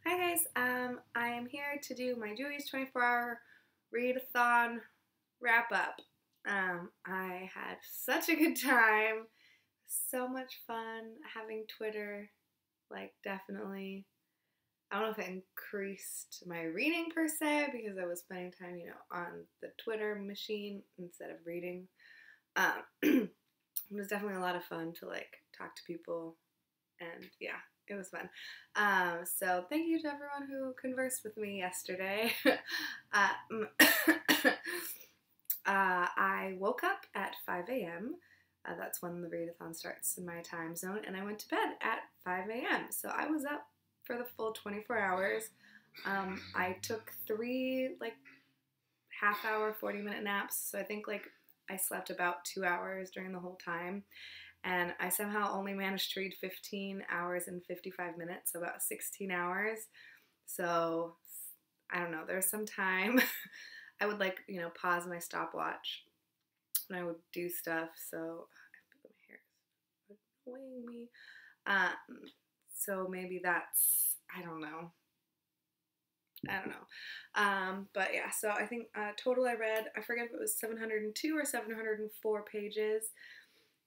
Hi guys, I am here to do my Dewey's 24-hour readathon wrap up. I had such a good time, so much fun having Twitter, definitely. I don't know if it increased my reading per se because I was spending time, on the Twitter machine instead of reading. It was definitely a lot of fun to talk to people, and yeah, it was fun. So thank you to everyone who conversed with me yesterday. I woke up at 5 a.m. That's when the readathon starts in my time zone, and I went to bed at 5 a.m. So I was up for the full 24 hours. I took three half-hour, 40-minute naps. So I think I slept about 2 hours during the whole time. And I somehow only managed to read 15 hours and 55 minutes, so about 16 hours. So, I don't know, there's some time I would pause my stopwatch when I would do stuff. So, I feel my hair is annoying me. So maybe that's, I don't know. But yeah, so I think total I read, I forget if it was 702 or 704 pages.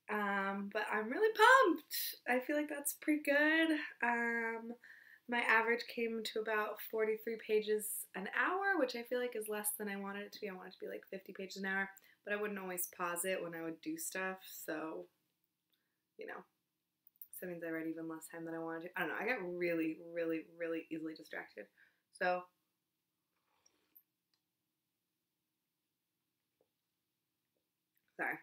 But I'm really pumped. I feel like that's pretty good. My average came to about 43 pages an hour, which I feel like is less than I wanted it to be. I wanted it to be like 50 pages an hour, but I wouldn't always pause it when I would do stuff. So, so that means I read even less time than I wanted to. I don't know. I got really, really, really easily distracted. So, sorry.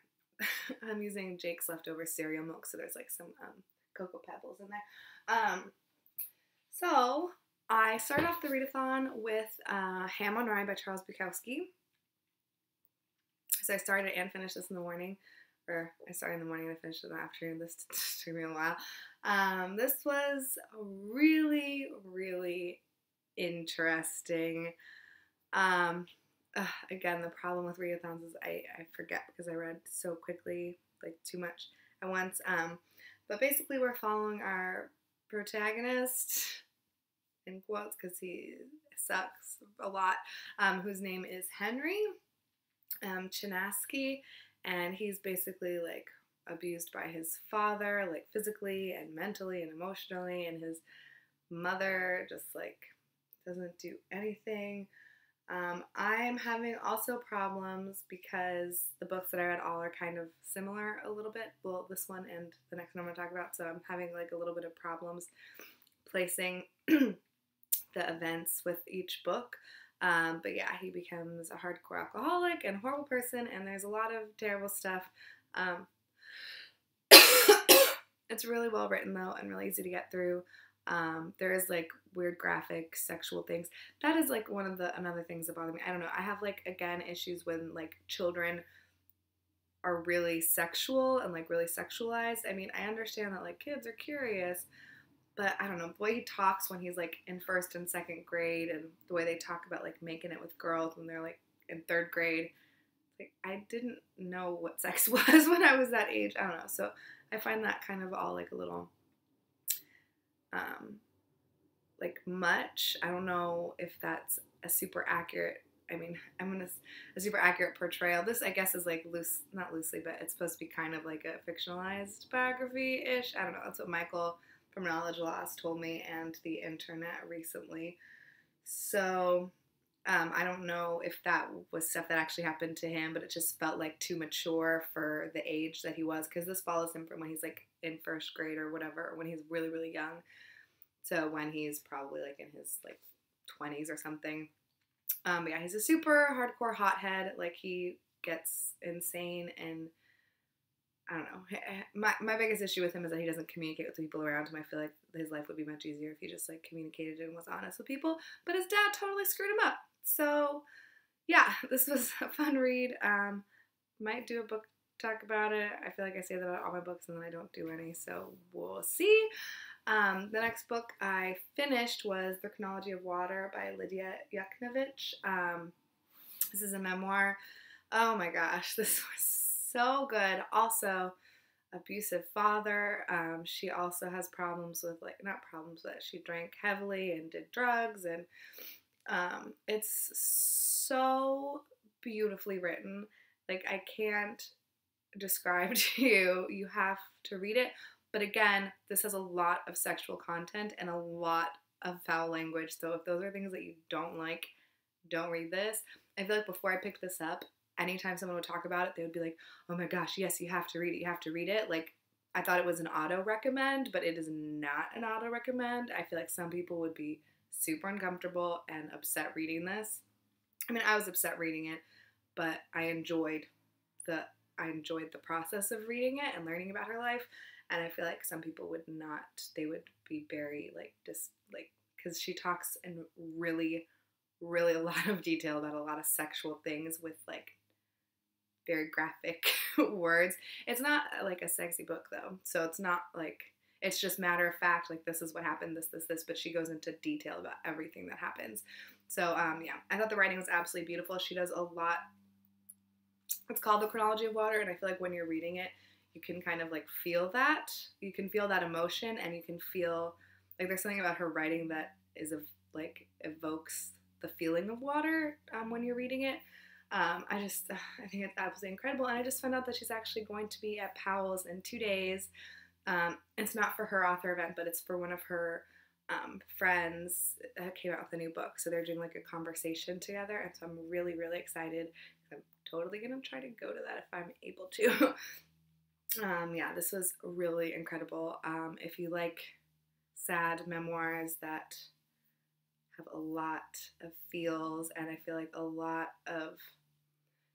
I'm using Jake's leftover cereal milk, so there's some Cocoa Pebbles in there. So I started off the readathon with Ham on Rye by Charles Bukowski. So I started and finished this in the morning, or I started in the morning and I finished in the afternoon. This took me a while. This was really, really interesting. Again, the problem with readathons is I forget because I read so quickly, too much at once. But basically we're following our protagonist, in quotes because he sucks a lot, whose name is Henry Chinaski, and he's basically abused by his father, physically and mentally and emotionally, and his mother just doesn't do anything. I'm having also problems because the books that I read all are kind of similar a little bit. Well, this one and the next one I'm going to talk about. So I'm having a little bit of problems placing the events with each book. But yeah, he becomes a hardcore alcoholic and horrible person, and there's a lot of terrible stuff. It's really well written though, and really easy to get through. There is weird graphic sexual things. That is one of the another things that bother me. I don't know. I have again issues when children are really sexual and really sexualized. I mean, I understand that kids are curious, but I don't know, the way he talks when he's in first and second grade, and the way they talk about making it with girls when they're in third grade, I didn't know what sex was when I was that age. I don't know. So I find that kind of all a little much. I don't know if that's a super accurate, a super accurate portrayal. This, I guess, is loose, not loosely, but it's supposed to be kind of a fictionalized biography-ish. I don't know. That's what Michael from Knowledge Loss told me and the internet recently. So, I don't know if that was stuff that actually happened to him, but it just felt too mature for the age that he was, because this follows him from when he's in first grade or whatever, when he's really, really young. So when he's probably in his 20s or something. But yeah, he's a super hardcore hothead. He gets insane, and I don't know. My biggest issue with him is that he doesn't communicate with the people around him. I feel like his life would be much easier if he just communicated and was honest with people. But his dad totally screwed him up. So yeah, this was a fun read. Might do a book talk about it. I feel like I say that about all my books and then I don't do any, so we'll see. The next book I finished was The Chronology of Water by Lydia Yuknavitch. This is a memoir. Oh my gosh, this was so good. Also, abusive father. She also has problems with, like, not problems, but she drank heavily and did drugs, and it's so beautifully written. Like, I can't describe to you. You have to read it. But again, this has a lot of sexual content and a lot of foul language. So if those are things that you don't like, don't read this. I feel like before I picked this up, anytime someone would talk about it, they would be like, oh my gosh, yes, you have to read it. You have to read it. Like, I thought it was an auto recommend, but it is not an auto recommend. I feel like some people would be super uncomfortable and upset reading this. I mean, I was upset reading it, but I enjoyed the process of reading it and learning about her life. And I feel like some people would not. They would be very like because she talks in really, really a lot of detail about a lot of sexual things with like very graphic words. It's not like a sexy book though, so it's not like, it's just matter of fact, like this is what happened, this, but she goes into detail about everything that happens. So yeah, I thought the writing was absolutely beautiful. She does a lot. It's called The Chronology of Water, and I feel like when you're reading it, you can kind of like feel that. You can feel that emotion, and you can feel like there's something about her writing that is like evokes the feeling of water when you're reading it. I think it's absolutely incredible, and I just found out that she's actually going to be at Powell's in 2 days. It's not for her author event, but it's for one of her friends that came out with a new book. So they're doing like a conversation together, and so I'm really, really excited. I'm totally gonna try to go to that if I'm able to. Yeah, this was really incredible. If you like sad memoirs that have a lot of feels, and I feel like a lot of,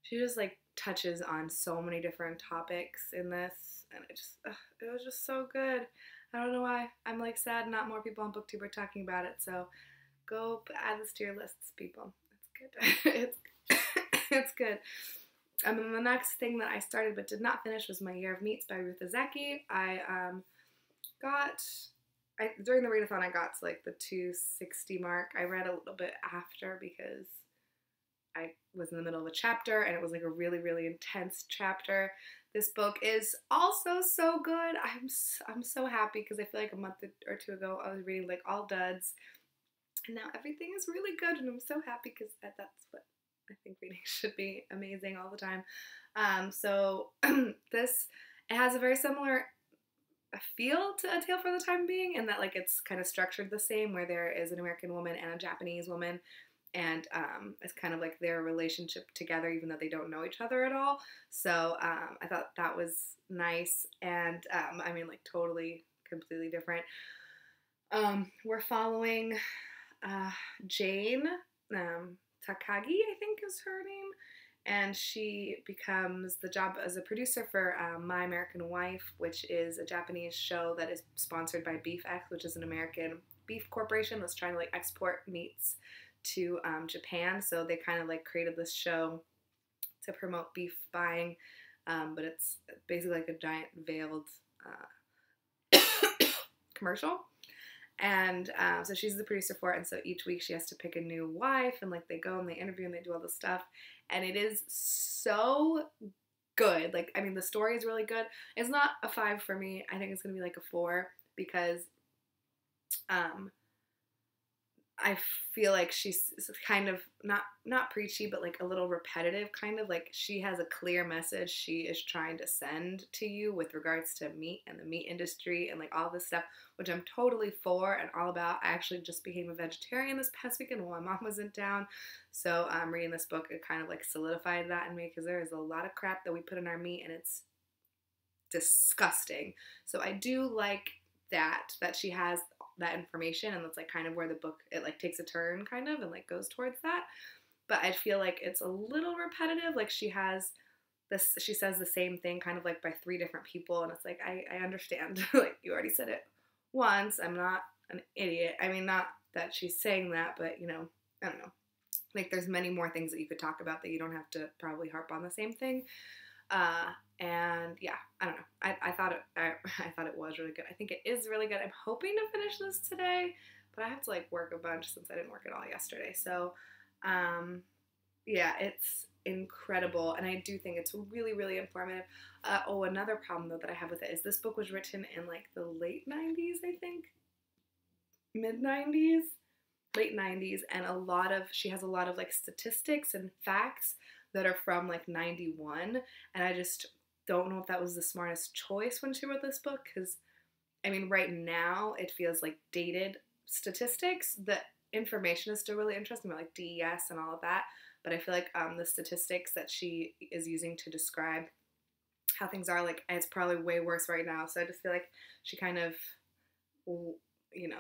she just like touches on so many different topics in this, and it was just so good. I don't know why I'm like sad not more people on BookTube are talking about it. So go add this to your lists, people. It's good. It's good. And then the next thing that I started but did not finish was My Year of Meats by Ruth Ozeki. During the readathon I got to like the 260 mark. I read a little bit after because I was in the middle of a chapter, and it was like a really, really intense chapter. This book is also so good. I'm so happy because I feel like a month or two ago I was reading like all duds, and now everything is really good, and I'm so happy because that's what I think reading should be, amazing all the time. So it has a very similar feel to A Tale for the Time Being, in that like it's kind of structured the same, where there is an American woman and a Japanese woman, and it's kind of like their relationship together even though they don't know each other at all. So I thought that was nice, and I mean, like totally completely different. We're following Jane Takagi, I think is her name, and she becomes the job as a producer for My American Wife, which is a Japanese show that is sponsored by BeefX, which is an American beef corporation that's trying to like export meats to Japan. So they kind of like created this show to promote beef buying, but it's basically like a giant veiled commercial. And so she's the producer for it, and so each week she has to pick a new wife, and like they go and they interview and they do all this stuff, and it is so good. Like, I mean, the story is really good. It's not a 5 for me. I think it's gonna be like a 4 because I feel like she's kind of not preachy, but like a little repetitive, kind of like she has a clear message she is trying to send to you with regards to meat and the meat industry and like all this stuff, which I'm totally for and all about. I actually just became a vegetarian this past weekend while my mom was in town. So reading this book, it kind of like solidified that in me, because there is a lot of crap that we put in our meat and it's disgusting. So I do like that she has that information, and that's like kind of where the book, it like takes a turn kind of and like goes towards that. But I feel like it's a little repetitive. Like she says the same thing kind of like by 3 different people, and it's like I understand. Like, you already said it once. I'm not an idiot. I mean, not that she's saying that, but you know, I don't know. Like, there's many more things that you could talk about that you don't have to probably harp on the same thing. And yeah, I don't know. I thought it was really good. I think it is really good. I'm hoping to finish this today, but I have to like work a bunch since I didn't work at all yesterday. So, yeah, incredible, and I do think it's really, really informative. Another problem though that I have with it is this book was written in like the late 90s, I think, mid 90s, late 90s, and she has a lot of like statistics and facts that are from like 91, and I just don't know if that was the smartest choice when she wrote this book, because I mean right now it feels like dated statistics. The information is still really interesting about like DES and all of that, but I feel like the statistics that she is using to describe how things are, like, it's probably way worse right now. So I just feel like she kind of,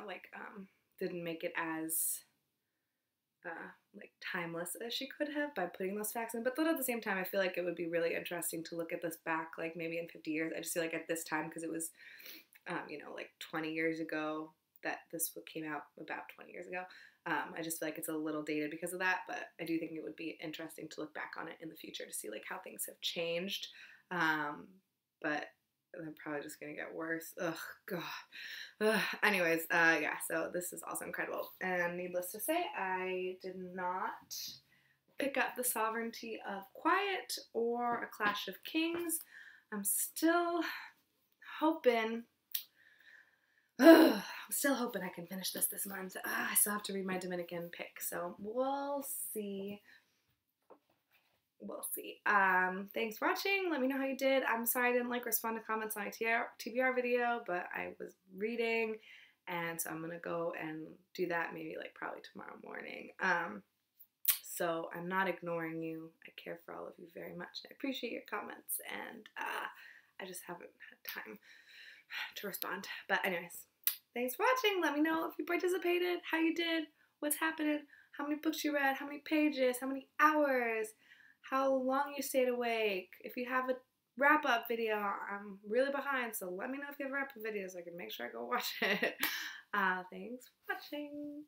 like didn't make it as like timeless as she could have by putting those facts in. But then at the same time, I feel like it would be really interesting to look at this back, like maybe in 50 years. I just feel like at this time, because it was, like 20 years ago that this book came out, about 20 years ago. I just feel like it's a little dated because of that, but I do think it would be interesting to look back on it in the future to see like how things have changed. But they're probably just gonna get worse. Ugh, God. Ugh. Anyways, yeah, so this is also incredible. And needless to say, I did not pick up The Sovereignty of Quiet or A Clash of Kings. I'm still hoping I can finish this month. I still have to read my Dominican pick, so we'll see. Thanks for watching. Let me know how you did. I'm sorry I didn't like respond to comments on my TBR video, but I was reading, and so I'm gonna go and do that maybe like probably tomorrow morning. So I'm not ignoring you. I care for all of you very much. I appreciate your comments, and I just haven't had time to respond. But anyways, thanks for watching. Let me know if you participated, how you did, what's happening, how many books you read, how many pages, how many hours, how long you stayed awake. If you have a wrap-up video, I'm really behind, so let me know if you have a wrap-up video so I can make sure I go watch it. Thanks for watching.